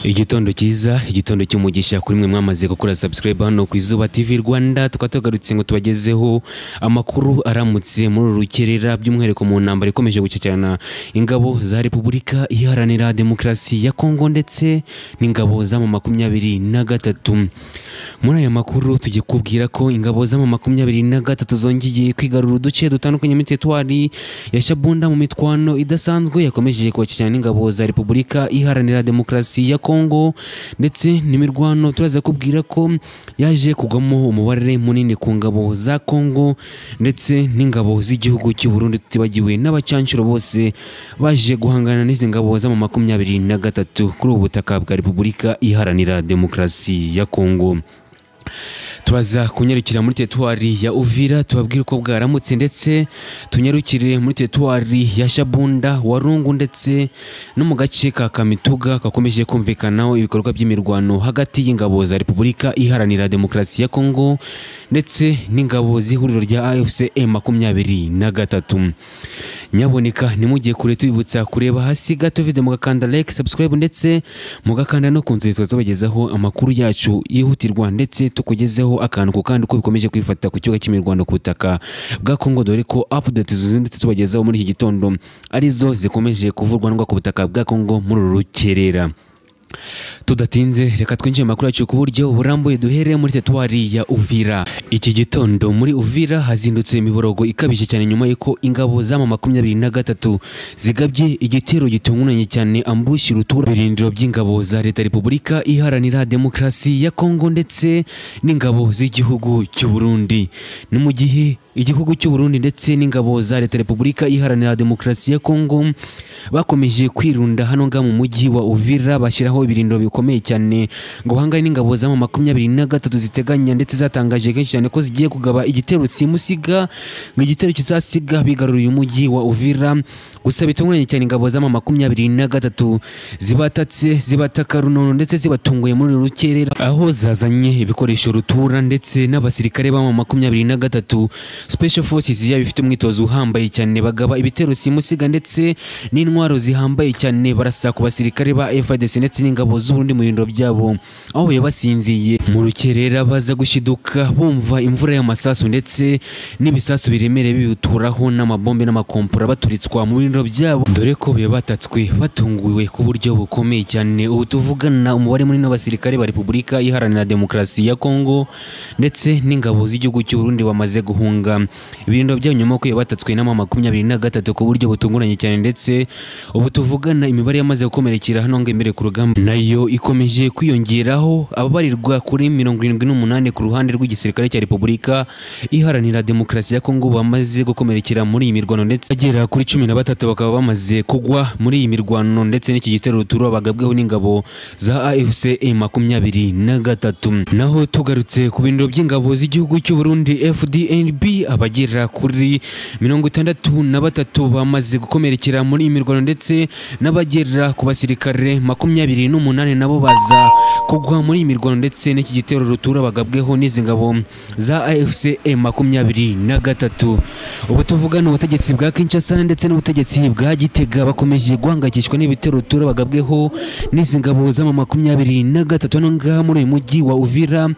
Igitondo cyiza, igitondo cy'umugisha kuri mwe mwamaze gukora subscribe hano ku Izuba TV Rwanda, tukatugarutse ngo tubagezeho amakuru aramutse muri rukerera by'umwihariko mu ntambara ikomeje gucecana ingabo za Repubulika Iharanira Demokarasi ya Kongo ndetse n'ingabo za mu 23. Muri aya makuru tugiye kubwira ko ingabo za mu 23 zongeye kwigarura uduce dutandukanye mu teritwari ya Shabunda mu mitwano idasanzwe yakomeje kubacecana n'ingabo za Repubulika Iharanira Demokarasi ya Kongo ndetse n'imirwano turaza kubwira ko yaje kugwamo umubare munini ku ngabo za Kongo ndetse n'ingabo z'igihugu cy'u Burundi, tutibagiwe n'abacancuro bose baje guhangana n'izi ngabo za mu 23 kuri ubu butaka bwa Repubulika Iharanira Demokarasi ya Kongo. Turaza kunyarukira muri teritwari ya Uvira tubabwira uko bwaramutse ndetse tunyarukire muri teritwari ya Shabunda, Warungu ndetse no mu gace ka Kamituga kakomeje kumvikanaho ibikorwa by'imirwano hagati y'ingabo za Repubulika Iharanira Demokarasi ya Kongo ndetse n'ingabo z'ihuriro rya AFC M23. Nyaboneka nimugiye kure tubibutsa kureba hasi gato video mugakanda like, subscribe ndetse mugakanda no kunzira tubagezaho amakuru yacu yihutirwa ndetse tukugezeho akantu ko kandi uko bikomeje kwifata ku kibuga cy'imirwano ku butaka bwa Kongo, dore ko update zuzindi tubagezaho muri iki gitondo arizo zikomeje kuvurwa n'ubwo ku butaka bwa Kongo muri rukerera. Tudatinze reka twinjire makuru yacu ku buryo burambuye, duhere muri teritwari ya Uvira. Iki gitondo muri Uvira hazindutse imiborogo ikabije cyane nyuma y'uko ingabo za 23 zigabye igitero gitunguranye cyane ambushi rutura birindiro by'ingabo za Leta Repubulika Iharanira Demokarasi ya Kongo ndetse n'ingabo z'igihugu cy'u Burundi. Ni mu gihe igihugu cy'u Burundi ndetse n'ingabo za Leta Repubulika Iharanira Demokarasi ya Kongo bakomeje kwirunda hano nga mu mujyi wa Uvira bashyiraho ibirindiro bikomeye cyane ngo bahangane n'ingabo za 23 ziteganya ndetse zatangaje kenshi cyane ko zigiye kugaba igitero simusiga ngo igitero kizasiga bigaruriye umujyi wa Uvira. Gusa bitunguranye cyane ingabo za 23 zibatatse zibataka runono ndetse zibatunguye muri rukerera, aho zazanye ibikoresho rutura ndetse n'abasirikare ba 23 Special Forces bifite umwitozo uhambaye cyane bagaba ibitero simusiga ndetse n'intwaro zihambaye cyane barasa ku basirikare ba FARDC ndetse n'ingabo z'u Burundi mu birindiro byabo, aho yabasinziye mu rukerera baza gushiduka bumva imvura y'amasasu ndetse n'ibisasu biremere bibuturaho n'amabombe n'amakompora baturitswa mu birindiro byabo, dore ko batatswe batunguwe ku buryo bukomeye cyane. Ubu tuvugana umubare munini w'abasirikare ba Repubulika Iharanira Demokarasi ya Kongo ndetse n'ingabo z'igihugu cy'u Burundi bamaze guhunga ibirindiro byabo nyuma ko batatswe na 23 ku buryo butunguranye cyane, ndetse ubu tuvugana imibare yamaze gukomerekera hano ngo imbere ku rugamba nayo ikomeje kwiyongeraho, ababarirwa kuri 78 ku ruhande rw'igisirikare cya Repubulika Iharanira Demokarasi ya Kongo bamaze gukomerekera muri iyi mirwano ndetse agera kuri 13 bakaba bamaze kugwa muri iyi mirwano ndetse n'iki gitero ruturo bagabweho n'ingabo za AFC M23. Naho tugarutse ku birindiro by'ingabo z'igihugu cy'u Burundi FDNB, abagera kuri 63 bamaze gukomerekera muri iyi mirwano ndetse n'abagera ku basirikare 28 nabo baza kugwa muri iyi mirwano ndetse n'iki gitero rutura bagabweho n'izi ngabo za AFC M23. Ubu tuvugana ubutegetsi bwa Kinshasa ndetse n'ubutegetsi bwa Gitega bakomeje guhangayikishwa n'ibitero rutura bagabweho n'izi ngabo za 23 hano ngaha muri uyu mujyi wa Uvira,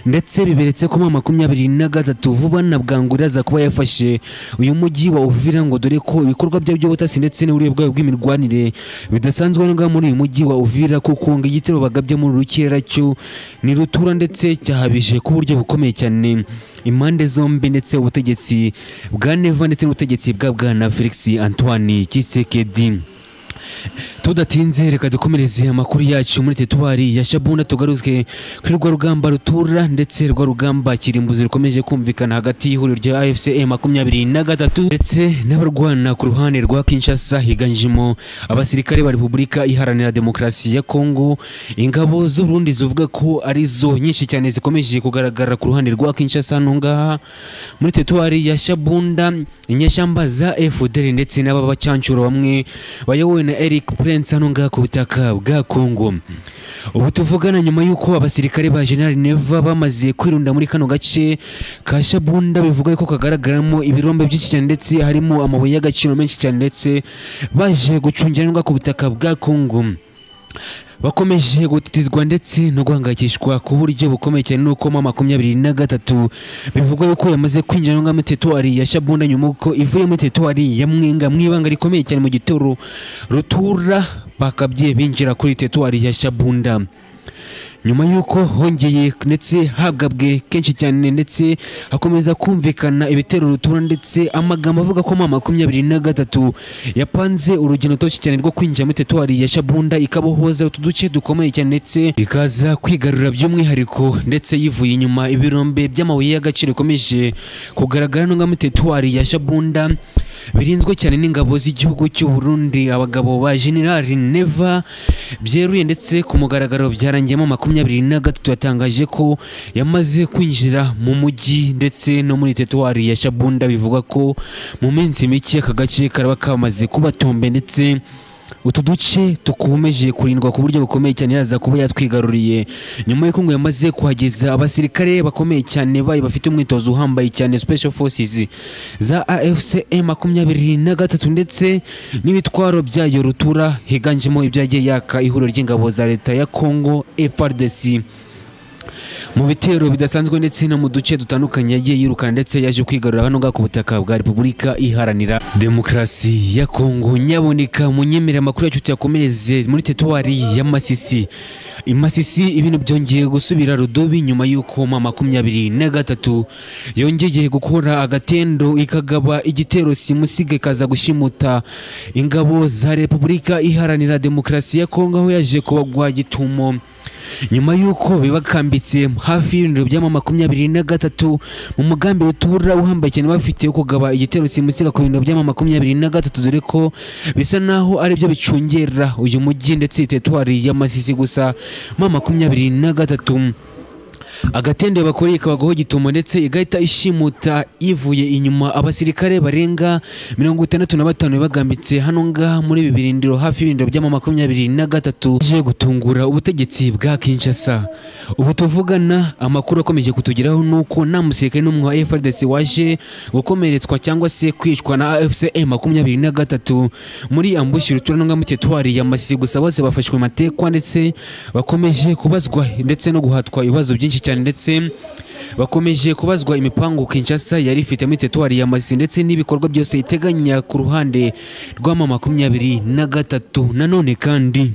ndetse biberetse ko 23 vuba na bwangura za kuba yafashe uyu mujyi wa Uvira ngo dore ko ibikorwa byo by'ubutasi ndetse n'uburyo bwayo bw'imirwanire bidasanzwe hano ngaha muri uyu mujyi wa Uvira, kuko ngo igitero bagabye muri rukerera cyo ni rutura ndetse cyahabije ku buryo bukomeye cyane impande zombi, ndetse ubutegetsi bwa Neva ndetse n'ubutegetsi bwa Bwana Felix Antoine Tshisekedi. Tudatinze reka dukomereze amakuru yacu muri teritwari ya Shabunda, tugaruke kuri rwa rugamba rutura ndetse rwa rugamba kirimbuzi rukomeje kumvikana hagati y'ihuriro rya AFC M23 ndetse n'abarwana ku ruhande rwa Kinshasa higanjemo abasirikare ba Repubulika Iharanira Demokarasi ya Kongo. Ingabo z'u Burundi zivuga ko arizo nyinshi cyane zikomeje kugaragara ku ruhande rwa Kinshasa nonga muri teritwari ya Shabunda. Inyeshyamba za FDL ndetse n'abacancuro bamwe bayobowe na Eric Prince hano ngaha ku butaka bwa Kongo. Ubu tuvugana nyuma y'uko abasirikare ba General Neva bamaze kwirunda muri kano gace ka Shabunda, bivuga ko kagaragaramo ibirombe byinshi cyane ndetse harimo amabuye y'agaciro menshi cyane ndetse baje gucungiranwa ku butaka bwa Kongo. bakomeje gutitizwa ndetse no guhangayikishwa ku buryo bukomeye cyane nuko mu 23 bivugwa yuko yamaze kwinjira mu teritwari ya Shabunda nyuma uko ivuye mu teritwari ya Mwenga mwibanga rikomeye cyane mu gitero rutura bakabye binjira kuri teritwari ya Shabunda nyuma yuko hongeye ndetse hagabwe kenshi cyane ndetse hakomeza kumvikana ibitero rutura ndetse amagambo avuga ko mu 23 yapanze urugendo toshi cyane rwo kwinjira mu teritwari ya Shabunda ikabohoza utuduce dukomeye cyane ndetse ikaza kwigarura by'umwihariko ndetse yivuye inyuma ibirombe by'amabuye y'agaciro komeje kugaragara no mu teritwari ya Shabunda birinzwe cyane n'ingabo z'igihugu cy'u Burundi abagabo ba General Neva byeruye ndetse ku mugaragaro byarangiyemo 23 yatangaje ko yamaze kwinjira mu mujyi ndetse no muri teritwari ya Shabunda bivuga ko mu minsi mike aka gace karaba kamaze kubatombe ndetse utuduce tukomeje kurindwa ku buryo bukomeye cyane yaza kuba yatwigaruriye nyuma y'uko ngo yamaze kuhageza abasirikare bakomeye cyane bayi bafite umwitozo uhambaye cyane Special Forces za AFC M23 ndetse n'ibitwaro byayo rutura higanjemo ibyagiye yaka ihuriro ry'ingabo za leta ya Congo FARDC mu bitero bidasanzwe ndetse no mu duce dutandukanye yagiye yirukana ndetse yaje kwigarura hano ku butaka bwa Repubulika Iharanira Demokarasi ya Kongo nyaboneka munyemerera amakuru yacu tuyakomereze muri teritwari ya Masisi Imasisi ibintu byongeye gusubira rudobi nyuma y'uko mu 23 yongeye gukora agatendo ikagaba igitero simusige kaza gushimuta ingabo za Repubulika Iharanira Demokarasi ya Kongo aho yaje kubagwa gitumo nyuma yuko bibakambitse hafi y'ibintu by'ama 23 mu mugambi rutura uhambaye cyane bafite kugaba igitero simusiga ku bintu by'ama 23 dore ko bisa naho ari byo bicungera uyu mujyi ndetse teritwari ya Masisi gusa mu 23 agatende bakoreye kabagaho gitumo ndetse igahita ishimuta ivuye inyuma abasirikare barenga 65 bagambitse hano ngaha muri bibirindiro hafi y'ibindiro by'ama 23 je gutungura ubutegetsi bwa Kinshasa ubu tuvugana amakuru akomeje kutugeraho nuko nta musirikare n'umwe wa FARDC waje gukomeretswa cyangwa se kwicwa na AFC M23 muri ambushi rutura no mu teritwari ya Masisi gusa bose bafashwe matekwa ndetse bakomeje kubazwa ndetse no guhatwa ibibazo byinshi cyane ndetse bakomeje kubazwa imipango Kinshasa yari ifite muri teritwari ya Masisi ndetse n'ibikorwa byose iteganya ku ruhande rw'ama 23 nanone kandi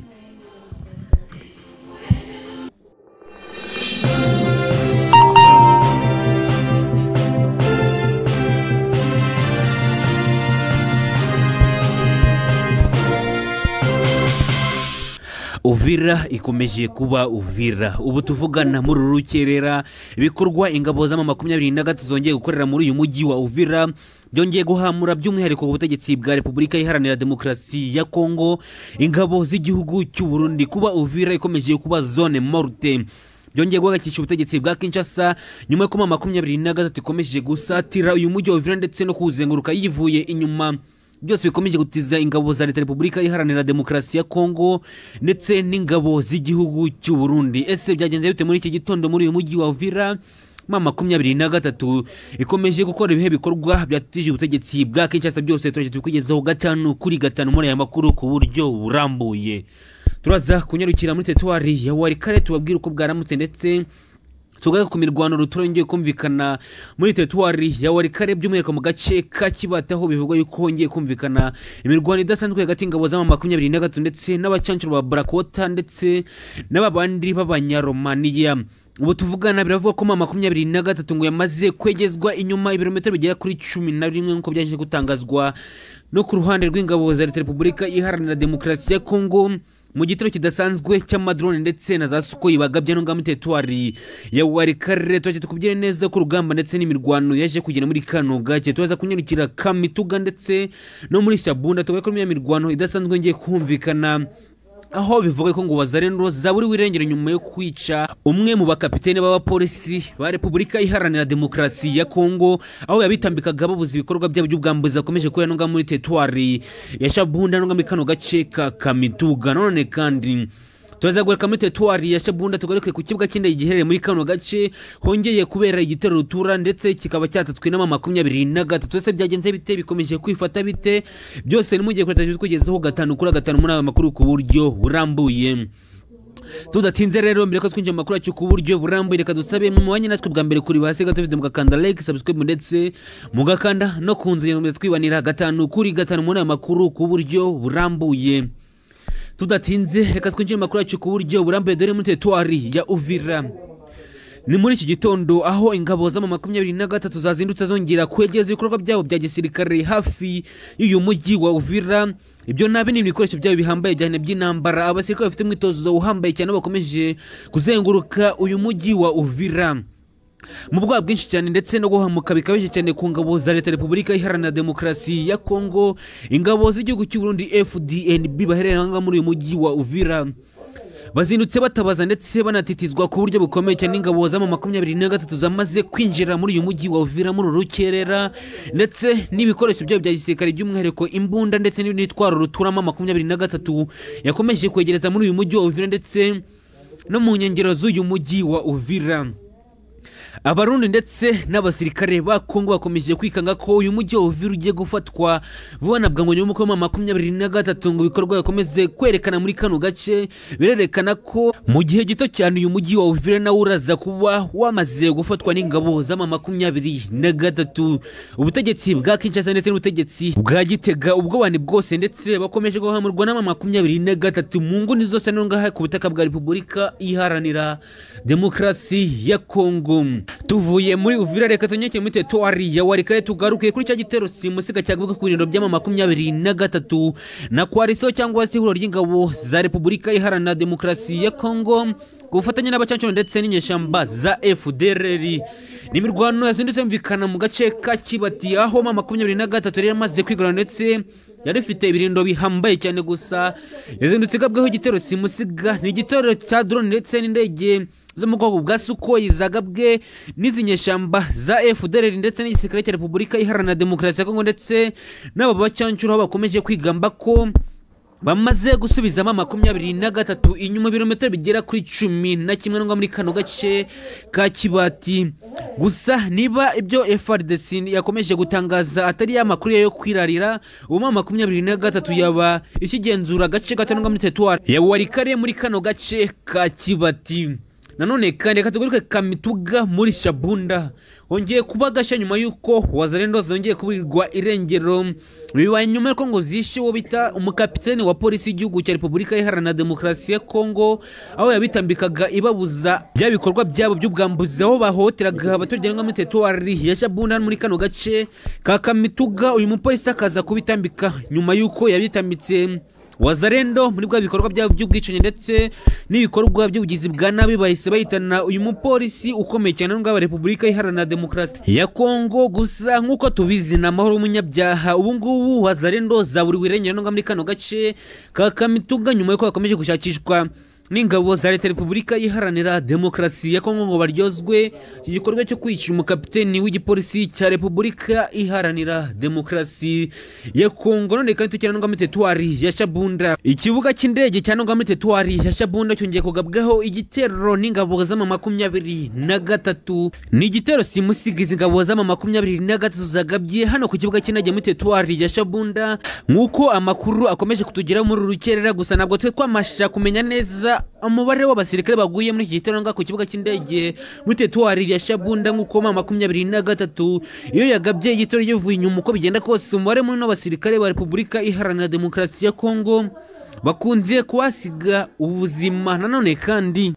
Uvira ikomeje kuba Uvira ubu tuvugana muri rukerera ibikorwa ingabo z'ama 23 zongeye gukorera muri uyu mujyi wa Uvira byongeye guhamura by'umwihariko ubutegetsi bwa Repubulika Iharanira Demokarasi ya Kongo ingabo z'igihugu cy'u Burundi kuba Uvira ikomeje kuba zone morte byongeye guhagakisha ubutegetsi bwa Kinshasa nyuma yo kuma 23 ikomeje gusatira uyu mujyi wa Uvira ndetse no kuzenguruka yivuye inyuma byose bikomeje gutiza ingabo za leta Repubulika Iharanira Demokarasi ya Kongo ndetse n'ingabo z'igihugu cy'u Burundi ese byagenze bite muri iki gitondo muri uyu mujyi wa Uvira mu 23 ikomeje gukora ibihe bikorwa byatije ubutegetsi bwa Kinshasa byose turaje tukugezaho gatanu kuri gatanu muri aya makuru ku buryo burambuye turaza kunyarukira muri teritwari ya Warikare tubabwira uko bwaramutse ndetse tugaye ku mirwano ruturongeye kumvikana muri teritwari ya Warikare by'umwihariko mu gace ka Kibataho bivugwa yuko hongeye kumvikana imirwano idasanzwe hagati y'ingabo z'ama 23 ndetse n'abacancuro ba Brakota ndetse n'ababandi b'abanyaromaniya ubu tuvugana biravuga ko mu 23 ngo yamaze kwegezwa inyuma ibirometero bigera kuri 11 nkuko byaje gutangazwa no ku ruhande rw'ingabo za Repubulika Iharanira Demokarasi ya Kongo mu gitero kidasanzwe cy'amadrone ndetse na za Sukhoi bagabye no ngamu teritwari ya Warikare twaje tukubyire neza ko rugamba ndetse n'imirwano yaje kugera muri kano gace twaza kunyarukira Kamituga ndetse no muri Shabunda tugaye ko imirwano idasanzwe ngiye kumvikana aho bivuga ko ngo Wazalendo zaburi wirengera nyuma yo kwica umwe mu bakapitene b'abapolisi ba Repubulika Iharanira Demokarasi ya Kongo aho yabitambikaga babuze ibikorwa byabo by'ubwambuzi akomeje ko yanonga muri teritwari ya Shabunda no ngamikano gace ka Kamituga none kandi Tuzaguruka muri teritwari ya Shabunda tugaruke ku kibuga cy'indege giherereye muri kano gace hongeye kubera igitero rutura ndetse kikaba cyatatswe n'ama 23 ese byagenze bite bikomeje kwifata bite byose ni mugiye kureta kugezaho gatanu kuri gatanu muri aya makuru ku buryo burambuye Tudatinze rero mbere ko twinjira mu makuru yacu ku buryo burambuye, reka dusabe mu mwanya natwe bwa mbere kuri hasi gato video mugakanda like, subscribe ndetse mugakanda no kunzira twibanira gatanu kuri gatanu muri aya makuru ku buryo burambuye. Tudatinze reka twinjire mu makuru yacu ku buryo burambuye, dore muri teritwari ya Uvira. Ni muri iki gitondo aho ingabo za 23 zazindutse zongera kwegeza ibikorwa byabo bya gisirikare hafi y'uyu mujyi wa Uvira. Ibyo nabi ni ibikoresho byabo bihambaye cyane by'intambara, abasirikare bafite umwitozo uhambaye cyane bakomeje kuzenguruka uyu mujyi wa Uvira mu bwoba bwinshi cyane ndetse no guhamuka bikabije cyane ku ngabo za Leta Repubulika Iharanira Demokarasi ya Kongo. Ingabo z'igihugu cy'u Burundi FDNB baherereye hanga muri uyu mujyi wa Uvira bazindutse batabaza ndetse banatitizwa ku buryo bukomeye cyane. Ingabo za 23 zamaze kwinjira muri uyu mujyi wa Uvira muri rukerera, ndetse n'ibikoresho byabo bya gisirikare by'umwihariko imbunda ndetse n'ibitwaro ruturama 23 yakomeje kwegereza muri uyu mujyi wa Uvira ndetse no mu nkengero z'uyu mujyi wa Uvira. Abarundi ndetse n'abasirikare ba Kongo bakomeje kwikanga ko uyu mujyi wa Uvira ugiye gufatwa vuba na bwangu nyuma ko 23 ngo bikorwa yakomeze kwerekana muri kano gace. Birerekana ko mu gihe gito cyane uyu mujyi wa Uvira nawe uraza kuba wamaze gufatwa n'ingabo za 23. Ubutegetsi bwa Kinshasa ndetse n'ubutegetsi bwa Gitega ubwobani bwose ndetse bakomeje guhamurwa na 23 mu nguni zose n'ongaha ku butaka bwa Repubulika Iharanira Demokarasi ya Kongo. Tuvuye muri Uvira reka tunyeke muri teritwari ya Walikale tugaruke kuri cya gitero simusiga cyagabwe ku biniro bya 23 na Kwariso cyangwa se ihuriro ry'ingabo za Repubulika Iharanira Demokarasi ya Kongo gufatanya n'abacancuro ndetse n'inyeshamba za FDLR. N'imirwano yazindutse mvikana mu gace ka Kibati aho 23 yari amaze kwigana ndetse yari ifite ibirindo bihambaye cyane. Gusa yazindutse gabweho igitero simusiga, ni igitero cya drone ndetse n'indege zo mu bwoko bwa Sukhoi zagabwe n'izinyeshamba za FDLR ndetse n'igisirikare cya Repubulika Iharanira Demokarasi ya Kongo ndetse n'aba bacancuro bakomeje kwigamba ko bamaze gusubizamo 23 inyuma ibirometero bigera kuri 11 ngo muri kano gace ka Kibati. Gusa niba ibyo FARDC yakomeje gutangaza atari ya makuru yo kwirarira, ubu 23 yaba ikigenzura gace gatanu ngo muri teritwari ya Walikale muri kano gace ka Kibati. Nanone kandi kategoruke Kamituga muri Shabunda hongeye kuba gasha nyuma yuko Wazalendo zongeye kubirirwa irengero. Bibaye nyuma yuko ngo zishe wo bita umukapiteni wa polisi y'igihugu cya Repubulika Iharanira Demokarasi ya Kongo, aho yabitambikaga ibabuza bya bikorwa byabo by'ubwambuzi aho bahoteraga abaturage ngo muri teritwari ya Shabunda muri kano gace ka Kamituga. Uyu mupolisi akaza kubitambika nyuma yuko yabitambitse Wazalendo muri bwa bikorwa byabo by'ubwicanyi ndetse n'ibikorwa by'ubugizi bwa nabi bahise bahitana uyu mupolisi ukomeye cyane ngo Repubulika Iharanira Demokarasi ya Kongo. Gusa nk'uko tubizi na mahoro umunyabyaha ubu ngubu Wazalendo zaburiwe irengero ngo muri kano gace ka Kamituga nyuma yuko bakomeje gushakishwa n'ingabo za Leta Repubulika Iharanira Demokarasi ya Kongo ngo baryozwe iki gikorwa cyo kwicira umukapiteni w'igipolisi cya Repubulika Iharanira Demokarasi ya Kongo. None kandi tukirana ngo muri teritwari ya Shabunda, ikibuga cy'indege cyane ngo muri teritwari ya Shabunda cyongeye kugabwaho igitero n'ingabo za 23. Ni igitero simusigiza ingabo za 23 zagabye hano ku kibuga cy'indege muri teritwari ya Shabunda nk'uko amakuru akomeje kutugera muri rukerera. Gusa nabwo twe twamasha kumenya neza umubare w'abasirikare baguye muri iki gitero ku kibuga cy'indege muri teritwari ya Shabunda nk'uko 23 iyo yagabye igitero yivuye inyuma. Uko bigenda kose umubare munini w'abasirikare ba Repubulika Iharanira Demokarasi ya Kongo bakunze kuhasiga ubuzima. Nanone kandi